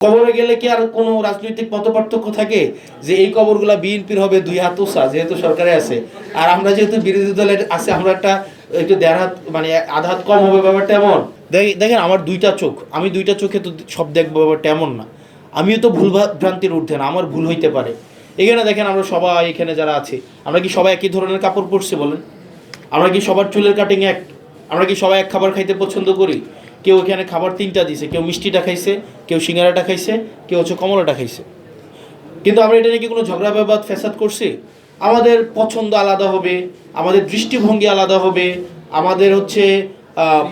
কবরে গেলে কি আর কোনো রাজনৈতিক মতপার্থক্য থাকে যে এই কবরগুলা বিএনপির হবে 2 হাত উঁচা, যেহেতু সরকারে আছে, আর আমরা যেহেতু বিরোধী দলের আছে আমরা একটা একটু 1.5 হাত মানে আধা হাত কম হবে, ব্যাপারটা এমন। দেখেন আমার 2টা চোখ, আমি 2টা চোখে তো সব দেখবো, ব্যাপারটা এমন না। আমিও তো ভুল ভ্রান্তির ঊর্ধ্বে না, আমার ভুল হইতে পারে। এখানে দেখেন আমরা সবাই এখানে যারা আছে, আমরা কি সবাই একই ধরনের কাপড় পরছি বলেন? আমরা কি সবার চুলের কাটিং এক? আমরা কি সবাই এক খাবার খাইতে পছন্দ করি? কেউ এখানে খাবার 3টা দিছে, কেউ মিষ্টিটা খাইছে, কেউ সিঙ্গারাটা খাইছে, কেউ হচ্ছে কমলাটা খাইছে। কিন্তু আমরা এটা নিয়ে কি কোনো ঝগড়া বিবাদ ফ্যাসাদ করছি? আমাদের পছন্দ আলাদা হবে, আমাদের দৃষ্টিভঙ্গি আলাদা হবে, আমাদের হচ্ছে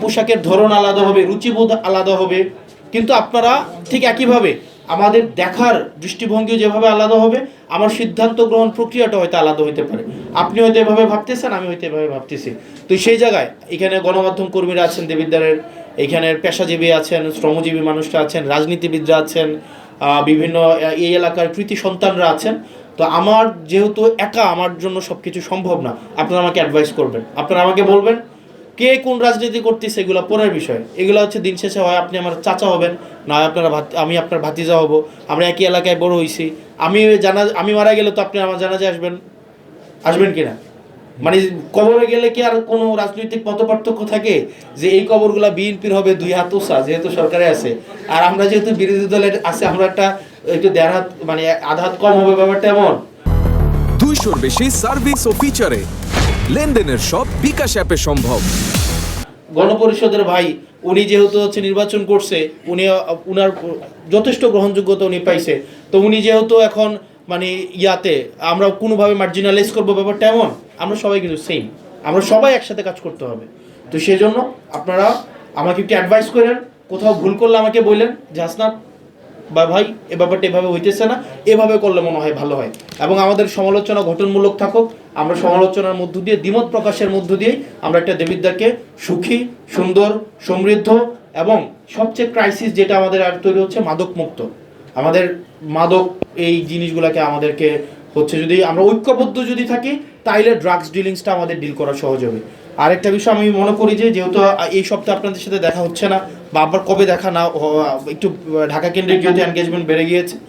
পোশাকের ধরন আলাদা হবে, রুচিবোধ আলাদা হবে। কিন্তু আপনারা ঠিক একইভাবে আমাদের দেখার দৃষ্টিভঙ্গিও যেভাবে আলাদা হবে, আমার সিদ্ধান্ত গ্রহণ প্রক্রিয়াটা হয়তো আলাদা হতে পারে। আপনি হয়তো এভাবে ভাবতেছেন, আমি হয়তো এভাবে ভাবতেছি। তো সেই জায়গায় এখানে গণমাধ্যম কর্মীরা আছেন দেবিদ্বারের, এখানের পেশাজীবী আছেন, শ্রমজীবী মানুষরা আছেন, রাজনীতিবিদরা আছেন, বিভিন্ন এই এলাকার কৃতি সন্তানরা আছেন। তো আমার যেহেতু একা আমার জন্য সব কিছু সম্ভব না, আপনারা আমাকে অ্যাডভাইস করবেন, আপনারা আমাকে বলবেন কে কোন রাজনীতি করতেছে, এগুলো পরের বিষয়। এগুলো হচ্ছে দিন শেষে হয় আপনি আমার চাচা হবেন, না আপনারা আমি আপনার ভাতিজা হব, আমরা একই এলাকায় বড় হয়েছি। আমি মারা গেলে তো আপনি আমার জানাজায় আসবেন কিনা? মানে কবরে গেলে কি আর কোনো রাজনৈতিক মতপার্থক্য থাকে যে এই কবরগুলা বিএনপির হবে 2 হাত উঁচা, যেহেতু সরকারে আছে, আর আমরা যেহেতু বিরোধী দলের আছে আমরা একটা একটু 1.5 হাত মানে আধা হাত কম হবে, ব্যাপারটা এমন। 200-র বেশি সার্ভিস ও ফিচারে লেনদেনের সব বিকাশ অ্যাপে সম্ভব। গণপরিষদের ভাই উনি যেহেতু হচ্ছে নির্বাচন করছে, উনার যথেষ্ট গ্রহণযোগ্যতা উনি পাইছে। তো উনি যেহেতু এখন মানে ইয়াতে আমরা কোনোভাবে মার্জিনালাইজ করবো, ব্যাপারটা এমন। আমরা সবাই কিন্তু সেম, আমরা সবাই একসাথে কাজ করতে হবে। তো সেই জন্য আপনারা আমাকে একটু অ্যাডভাইস করেন, কোথাও ভুল করলে আমাকে বললেন যে হাসনাত বা ভাই এ ব্যাপারটা এভাবে হইতেছে না, এভাবে করলে মনে হয় ভালো হয়। এবং আমাদের সমালোচনা গঠনমূলক থাকুক, আমরা সমালোচনার মধ্য দিয়ে দ্বিমত প্রকাশের মধ্য দিয়েই আমরা একটা দেবিদ্বারকে সুখী, সুন্দর, সমৃদ্ধ এবং সবচেয়ে ক্রাইসিস যেটা আমাদের আর তৈরি হচ্ছে মাদক মুক্ত। আমাদের মাদক এই জিনিসগুলোকে আমাদেরকে হচ্ছে যদি আমরা ঐক্যবদ্ধ যদি থাকি, তাইলে ড্রাগস ডিলিংসটা আমাদের ডিল করা সহজ হবে। আরেকটা বিষয় আমি মনে করি যে যেহেতু এই সপ্তাহে আপনাদের সাথে দেখা হচ্ছে না, বা আবার কবে দেখা না, একটু ঢাকা কেন্দ্রিক যেহেতু এনগেজমেন্ট বেড়ে গিয়েছে,